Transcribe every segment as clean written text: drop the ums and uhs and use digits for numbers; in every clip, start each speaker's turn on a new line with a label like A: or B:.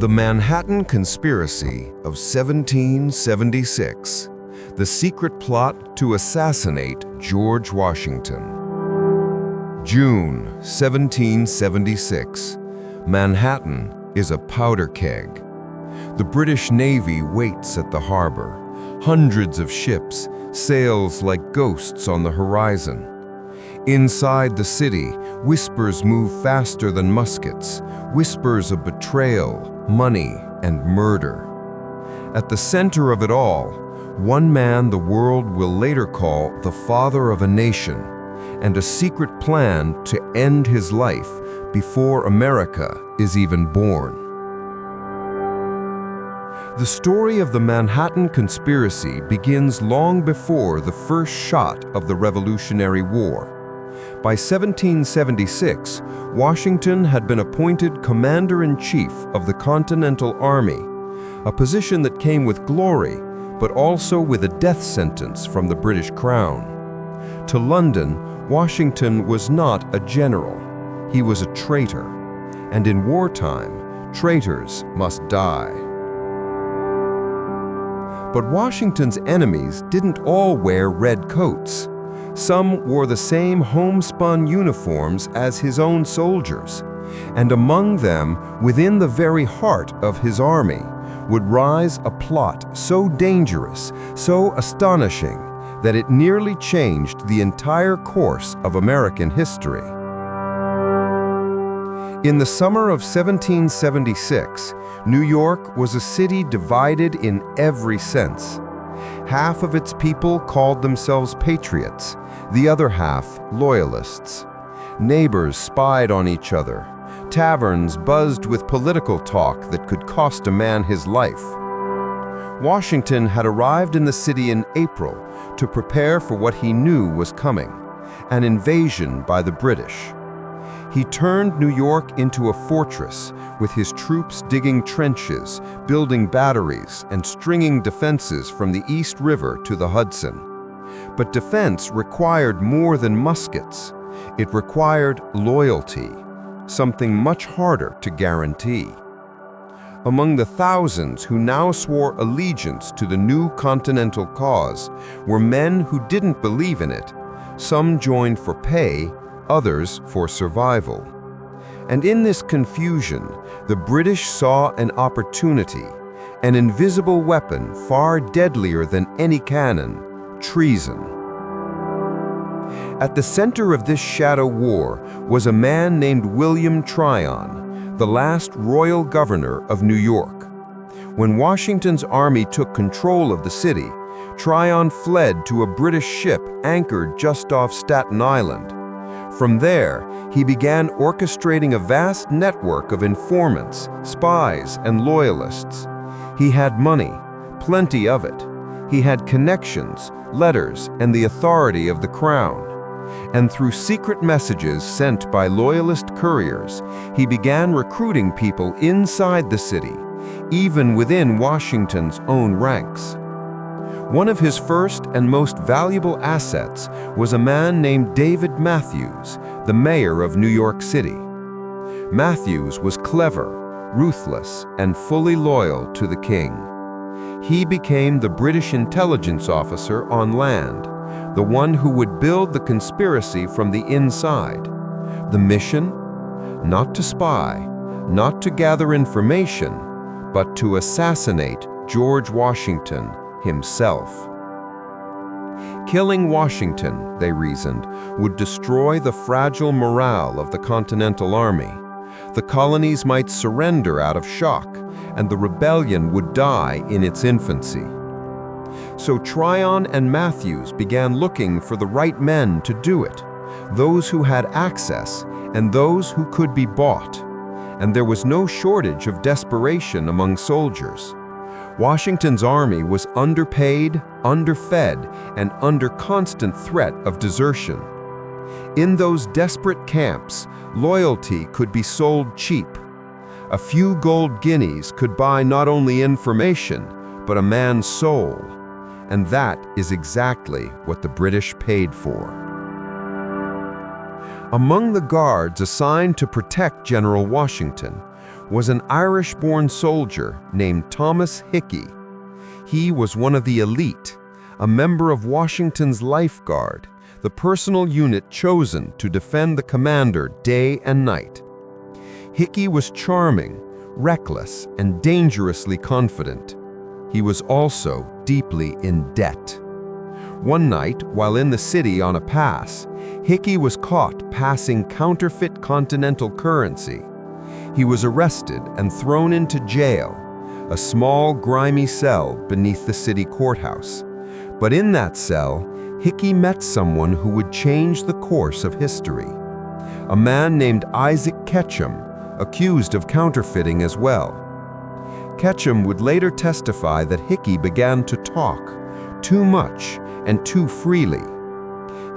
A: The Manhattan Conspiracy of 1776, the secret plot to assassinate George Washington. June 1776, Manhattan is a powder keg. The British Navy waits at the harbor. Hundreds of ships, sails like ghosts on the horizon. Inside the city, whispers move faster than muskets, whispers of betrayal, money, and murder. At the center of it all, one man the world will later call the father of a nation, and a secret plan to end his life before America is even born. The story of the Manhattan Conspiracy begins long before the first shot of the Revolutionary War. By 1776, Washington had been appointed Commander-in-Chief of the Continental Army, a position that came with glory, but also with a death sentence from the British Crown. To London, Washington was not a general. He was a traitor, and in wartime, traitors must die. But Washington's enemies didn't all wear red coats. Some wore the same homespun uniforms as his own soldiers, and among them, within the very heart of his army, would rise a plot so dangerous, so astonishing, that it nearly changed the entire course of American history. In the summer of 1776, New York was a city divided in every sense. Half of its people called themselves patriots, the other half loyalists. Neighbors spied on each other. Taverns buzzed with political talk that could cost a man his life. Washington had arrived in the city in April to prepare for what he knew was coming, an invasion by the British. He turned New York into a fortress, with his troops digging trenches, building batteries, and stringing defenses from the East River to the Hudson. But defense required more than muskets. It required loyalty, something much harder to guarantee. Among the thousands who now swore allegiance to the new continental cause were men who didn't believe in it. Some joined for pay, others for survival. And in this confusion, the British saw an opportunity, an invisible weapon far deadlier than any cannon: treason. At the center of this shadow war was a man named William Tryon, the last royal governor of New York. When Washington's army took control of the city, Tryon fled to a British ship anchored just off Staten Island. From there, he began orchestrating a vast network of informants, spies, and loyalists. He had money, plenty of it. He had connections, letters, and the authority of the crown. And through secret messages sent by loyalist couriers, he began recruiting people inside the city, even within Washington's own ranks. One of his first and most valuable assets was a man named David Matthews, the mayor of New York City. Matthews was clever, ruthless, and fully loyal to the king. He became the British intelligence officer on land, the one who would build the conspiracy from the inside. The mission? Not to spy, not to gather information, but to assassinate George Washington himself. Killing Washington, they reasoned, would destroy the fragile morale of the Continental Army. The colonies might surrender out of shock, and the rebellion would die in its infancy. So Tryon and Matthews began looking for the right men to do it, those who had access and those who could be bought. And there was no shortage of desperation among soldiers. Washington's army was underpaid, underfed, and under constant threat of desertion. In those desperate camps, loyalty could be sold cheap. A few gold guineas could buy not only information, but a man's soul. And that is exactly what the British paid for. Among the guards assigned to protect General Washington was an Irish-born soldier named Thomas Hickey. He was one of the elite, a member of Washington's Life Guard, the personal unit chosen to defend the commander day and night. Hickey was charming, reckless, and dangerously confident. He was also deeply in debt. One night, while in the city on a pass, Hickey was caught passing counterfeit continental currency. He was arrested and thrown into jail, a small, grimy cell beneath the city courthouse. But in that cell, Hickey met someone who would change the course of history. A man named Isaac Ketchum, accused of counterfeiting as well. Ketchum would later testify that Hickey began to talk too much and too freely.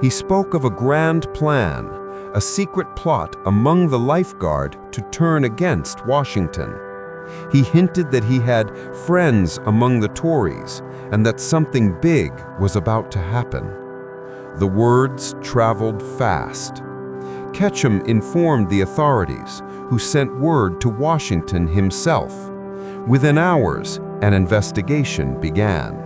A: He spoke of a grand plan, a secret plot among the Life Guard to turn against Washington. He hinted that he had friends among the Tories and that something big was about to happen. The words traveled fast. Ketchum informed the authorities, who sent word to Washington himself. Within hours, an investigation began.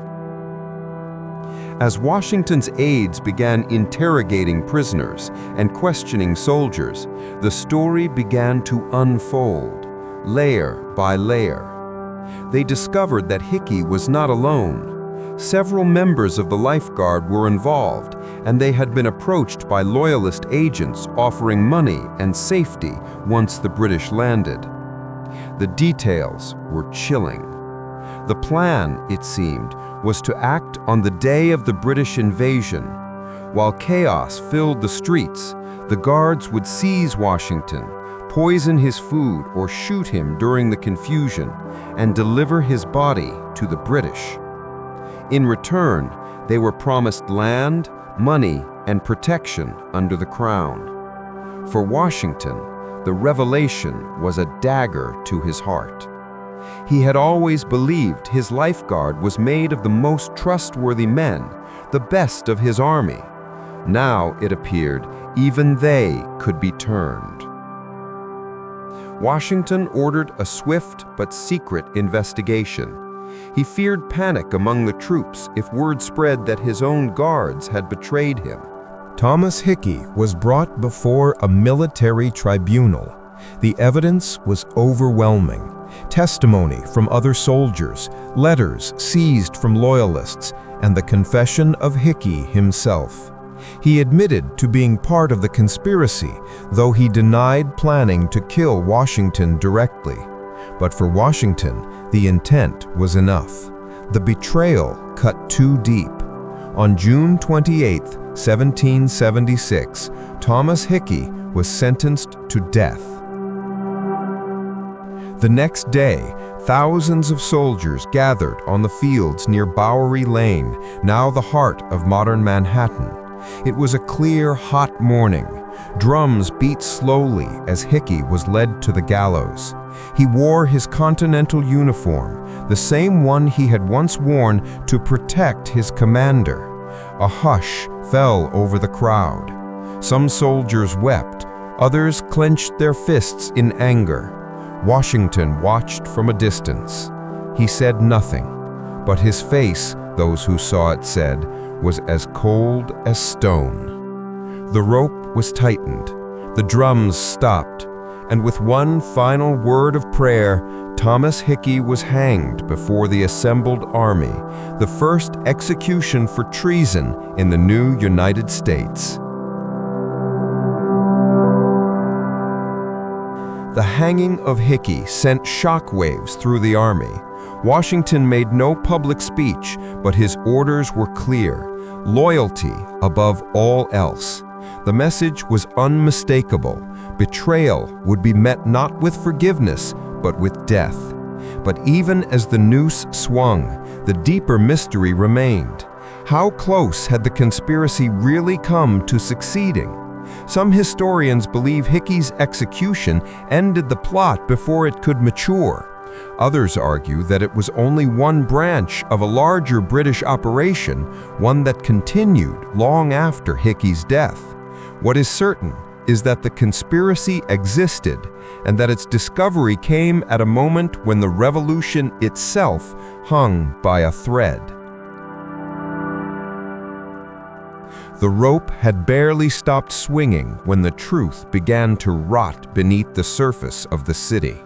A: As Washington's aides began interrogating prisoners and questioning soldiers, the story began to unfold, layer by layer. They discovered that Hickey was not alone. Several members of the Life Guard were involved, and they had been approached by Loyalist agents offering money and safety once the British landed. The details were chilling. The plan, it seemed, was to act on the day of the British invasion. While chaos filled the streets, the guards would seize Washington, poison his food or shoot him during the confusion, and deliver his body to the British. In return, they were promised land, money, and protection under the crown. For Washington, the revelation was a dagger to his heart. He had always believed his Life Guard was made of the most trustworthy men, the best of his army. Now, it appeared, even they could be turned. Washington ordered a swift but secret investigation. He feared panic among the troops if word spread that his own guards had betrayed him.
B: Thomas Hickey was brought before a military tribunal. The evidence was overwhelming. Testimony from other soldiers, letters seized from Loyalists, and the confession of Hickey himself. He admitted to being part of the conspiracy, though he denied planning to kill Washington directly. But for Washington, the intent was enough. The betrayal cut too deep. On June 28, 1776, Thomas Hickey was sentenced to death. The next day, thousands of soldiers gathered on the fields near Bowery Lane, now the heart of modern Manhattan. It was a clear, hot morning. Drums beat slowly as Hickey was led to the gallows. He wore his Continental uniform, the same one he had once worn to protect his commander. A hush fell over the crowd. Some soldiers wept, others clenched their fists in anger. Washington watched from a distance. He said nothing, but his face, those who saw it said, was as cold as stone. The rope was tightened, the drums stopped, and with one final word of prayer, Thomas Hickey was hanged before the assembled army, the first execution for treason in the new United States. The hanging of Hickey sent shockwaves through the army. Washington made no public speech, but his orders were clear: loyalty above all else. The message was unmistakable. Betrayal would be met not with forgiveness, but with death. But even as the noose swung, the deeper mystery remained. How close had the conspiracy really come to succeeding? Some historians believe Hickey's execution ended the plot before it could mature. Others argue that it was only one branch of a larger British operation, one that continued long after Hickey's death. What is certain
A: is that the conspiracy existed and that its discovery came at a moment when the revolution itself hung by a thread. The rope had barely stopped swinging when the truth began to rot beneath the surface of the city.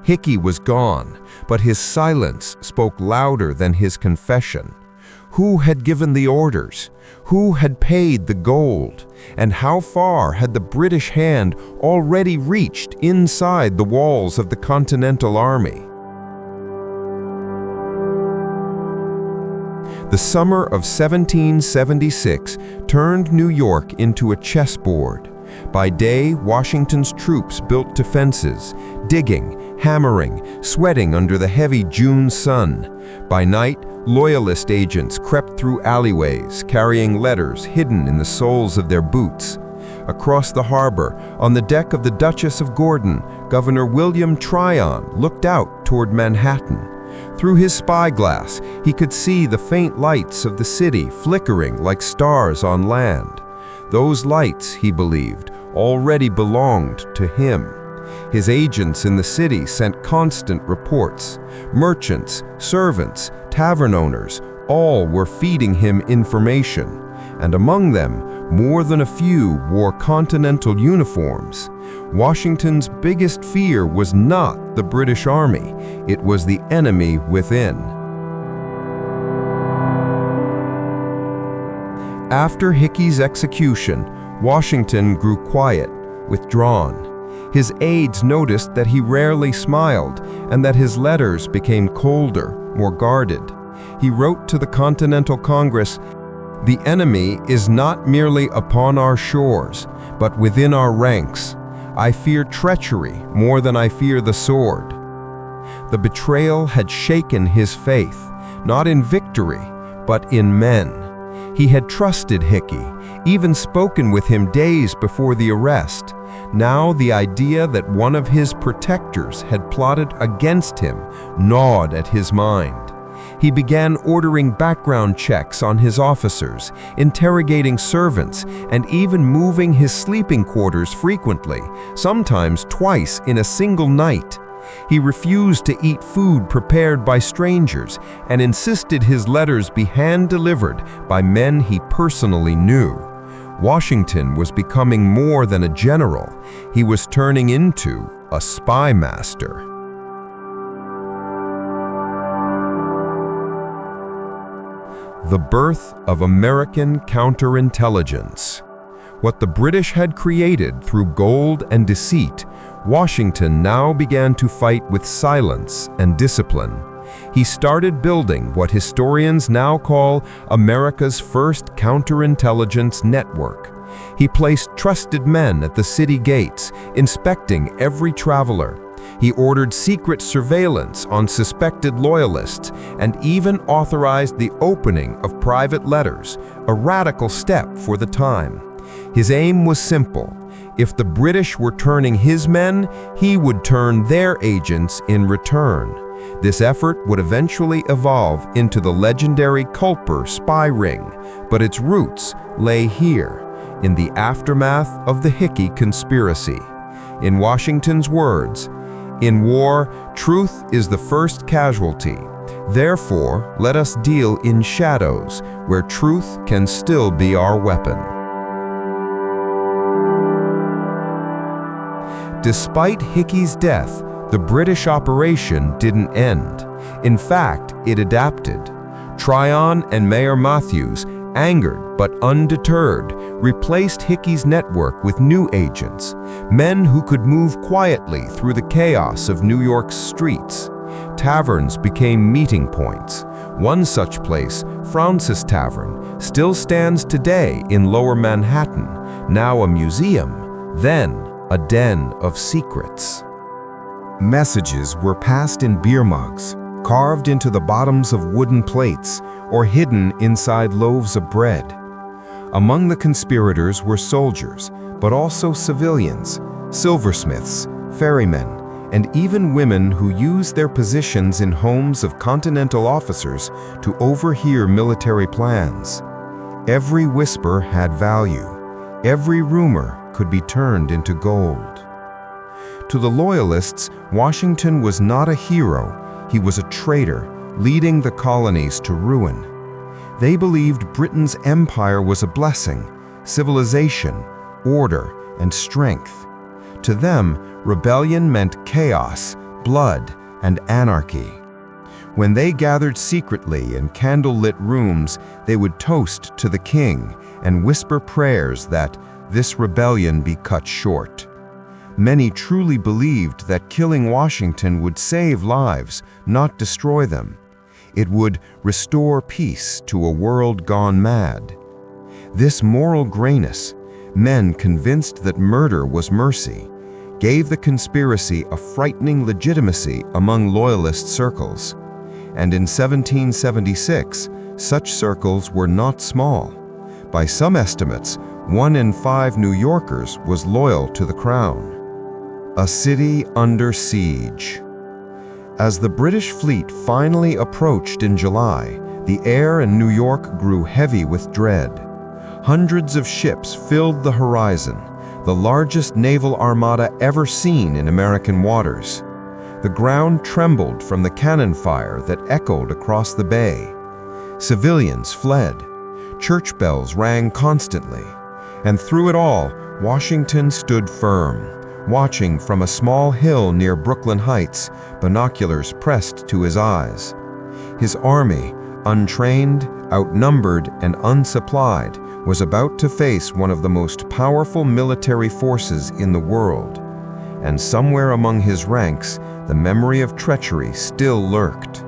A: Hickey was gone, but his silence spoke louder than his confession. Who had given the orders? Who had paid the gold? And how far had the British hand already reached inside the walls of the Continental Army? The summer of 1776 turned New York into a chessboard. By day, Washington's troops built defenses, digging, hammering, sweating under the heavy June sun. By night, Loyalist agents crept through alleyways, carrying letters hidden in the soles of their boots. Across the harbor, on the deck of the Duchess of Gordon, Governor William Tryon looked out toward Manhattan. Through his spyglass, he could see the faint lights of the city flickering like stars on land. Those lights, he believed, already belonged to him. His agents in the city sent constant reports. Merchants, servants, tavern owners, all were feeding him information. And among them, more than a few wore Continental uniforms. Washington's biggest fear was not the British Army, it was the enemy within. After Hickey's execution, Washington grew quiet, withdrawn. His aides noticed that he rarely smiled and that his letters became colder, more guarded. He wrote to the Continental Congress, "The enemy is not merely upon our shores, but within our ranks. I fear treachery more than I fear the sword." The betrayal had shaken his faith, not in victory, but in men. He had trusted Hickey, even spoken with him days before the arrest. Now the idea that one of his protectors had plotted against him gnawed at his mind. He began ordering background checks on his officers, interrogating servants, and even moving his sleeping quarters frequently, sometimes twice in a single night. He refused to eat food prepared by strangers and insisted his letters be hand-delivered by men he personally knew. Washington was becoming more than a general. He was turning into a spy master. The birth of American counterintelligence. What the British had created through gold and deceit, Washington now began to fight with silence and discipline. He started building what historians now call America's first counterintelligence network. He placed trusted men at the city gates, inspecting every traveler. He ordered secret surveillance on suspected loyalists and even authorized the opening of private letters, a radical step for the time. His aim was simple. If the British were turning his men, he would turn their agents in return. This effort would eventually evolve into the legendary Culper spy ring, but its roots lay here, in the aftermath of the Hickey conspiracy. In Washington's words, "In war, truth is the first casualty. Therefore, let us deal in shadows, where truth can still be our weapon." Despite Hickey's death, the British operation didn't end. In fact, it adapted. Tryon and Mayor Matthews, angered but undeterred, replaced Hickey's network with new agents, men who could move quietly through the chaos of New York's streets. Taverns became meeting points. One such place, Francis Tavern, still stands today in Lower Manhattan, now a museum, then a den of secrets.
B: Messages were passed in beer mugs, carved into the bottoms of wooden plates, or hidden inside loaves of bread. Among the conspirators were soldiers, but also civilians, silversmiths, ferrymen, and even women who used their positions in homes of Continental officers to overhear military plans. Every whisper had value. Every rumor could be turned into gold. To the Loyalists, Washington was not a hero, he was a traitor, leading the colonies to ruin. They believed Britain's empire was a blessing, civilization, order, and strength. To them, rebellion meant chaos, blood, and anarchy. When they gathered secretly in candlelit rooms, they would toast to the king and whisper prayers that this rebellion be cut short. Many truly believed that killing Washington would save lives, not destroy them. It would restore peace to a world gone mad. This moral grayness, men convinced that murder was mercy, gave the conspiracy a frightening legitimacy among Loyalist circles. And in 1776, such circles were not small. By some estimates, 1 in 5 New Yorkers was loyal to the crown. A city under siege. As the British fleet finally approached in July, the air in New York grew heavy with dread. Hundreds of ships filled the horizon, the largest naval armada ever seen in American waters. The ground trembled from the cannon fire that echoed across the bay. Civilians fled. Church bells rang constantly. And through it all, Washington stood firm, watching from a small hill near Brooklyn Heights, binoculars pressed to his eyes. His army, untrained, outnumbered, and unsupplied, was about to face one of the most powerful military forces in the world. And somewhere among his ranks, the memory of treachery still lurked.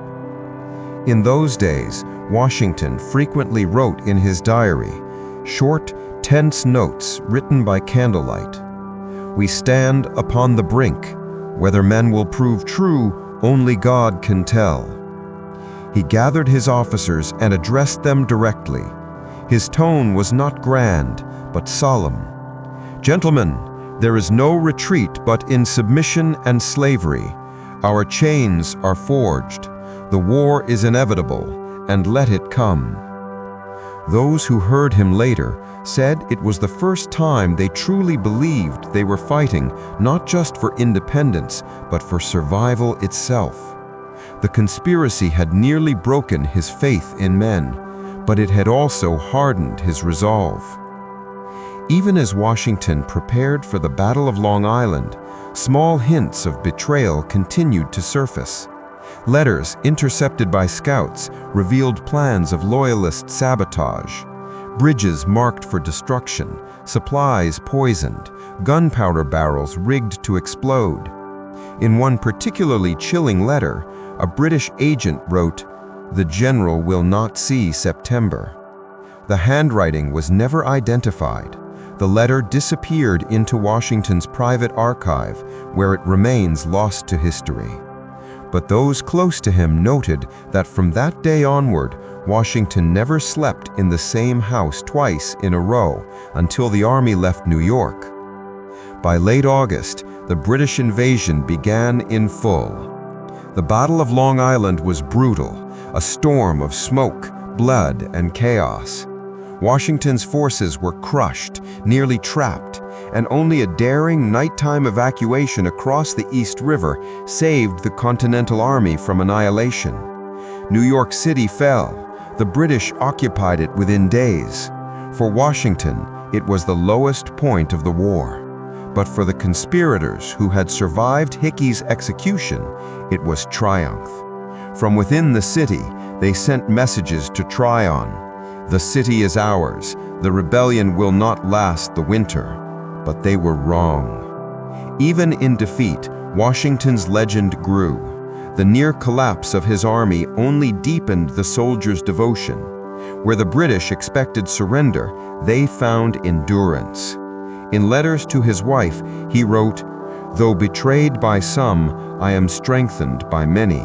B: In those days, Washington frequently wrote in his diary, short, tense notes written by candlelight. We stand upon the brink. Whether men will prove true, only God can tell. He gathered his officers and addressed them directly. His tone was not grand, but solemn. Gentlemen, there is no retreat but in submission and slavery. Our chains are forged. The war is inevitable, and let it come. Those who heard him later said it was the first time they truly believed they were fighting not just for independence, but for survival itself. The conspiracy had nearly broken his faith in men, but it had also hardened his resolve. Even as Washington prepared for the Battle of Long Island, small hints of betrayal continued to surface. Letters intercepted by scouts revealed plans of Loyalist sabotage. Bridges marked for destruction, supplies poisoned, gunpowder barrels rigged to explode. In one particularly chilling letter, a British agent wrote, "The general will not see September." The handwriting was never identified. The letter disappeared into Washington's private archive, where it remains lost to history. But those close to him noted that from that day onward, Washington never slept in the same house twice in a row until the army left New York. By late August, the British invasion began in full. The Battle of Long Island was brutal, a storm of smoke, blood, and chaos. Washington's forces were crushed, nearly trapped, and only a daring nighttime evacuation across the East River saved the Continental Army from annihilation. New York City fell. The British occupied it within days. For Washington, it was the lowest point of the war. But for the conspirators who had survived Hickey's execution, it was triumph. From within the city, they sent messages to Tryon. The city is ours. The rebellion will not last the winter. But they were wrong. Even in defeat, Washington's legend grew. The near collapse of his army only deepened the soldiers' devotion. Where the British expected surrender, they found endurance. In letters to his wife, he wrote, "Though betrayed by some, I am strengthened by many.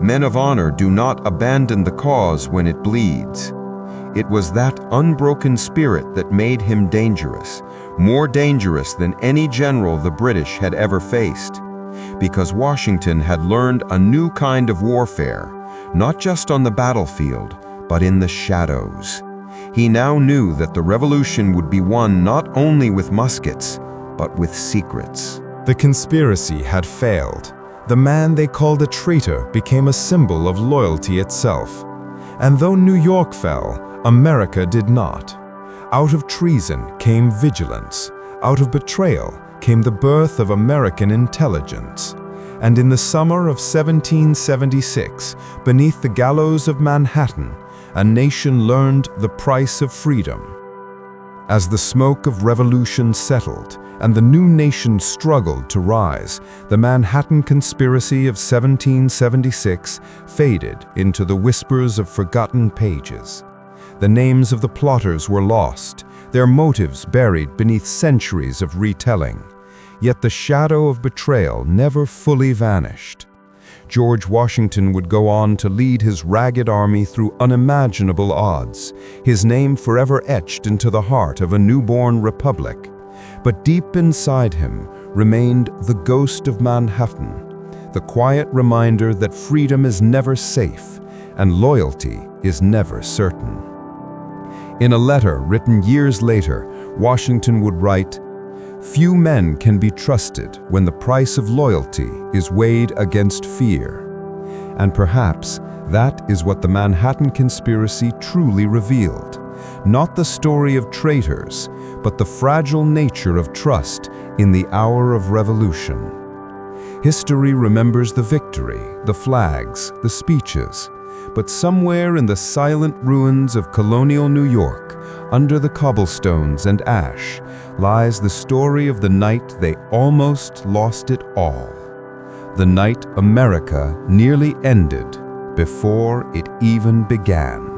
B: Men of honor do not abandon the cause when it bleeds." It was that unbroken spirit that made him dangerous, more dangerous than any general the British had ever faced. Because Washington had learned a new kind of warfare, not just on the battlefield, but in the shadows.
A: He now knew that the revolution would be won not only with muskets, but with secrets.
B: The conspiracy had failed. The man they called a traitor became a symbol of loyalty itself. And though New York fell, America did not. Out of treason came vigilance. Out of betrayal came the birth of American intelligence. And in the summer of 1776, beneath the gallows of Manhattan, a nation learned the price of freedom. As the smoke of revolution settled and the new nation struggled to rise, the Manhattan Conspiracy of 1776 faded into the whispers of forgotten pages. The names of the plotters were lost, their motives buried beneath centuries of retelling. Yet the shadow of betrayal never fully vanished. George Washington would go on to lead his ragged army through unimaginable odds, his name forever etched into the heart of a newborn republic. But deep inside him remained the ghost of Manhattan, the quiet reminder that freedom is never safe and loyalty is never certain. In a letter written years later, Washington would write, "Few men can be trusted when the price of loyalty is weighed against fear." And perhaps that is what the Manhattan Conspiracy truly revealed. Not the story of traitors, but the fragile nature of trust in the hour of revolution. History remembers the victory, the flags, the speeches, but somewhere in the silent ruins of colonial New York, under the cobblestones and ash, lies the story of the night they almost lost it all. The night America nearly ended before it even began.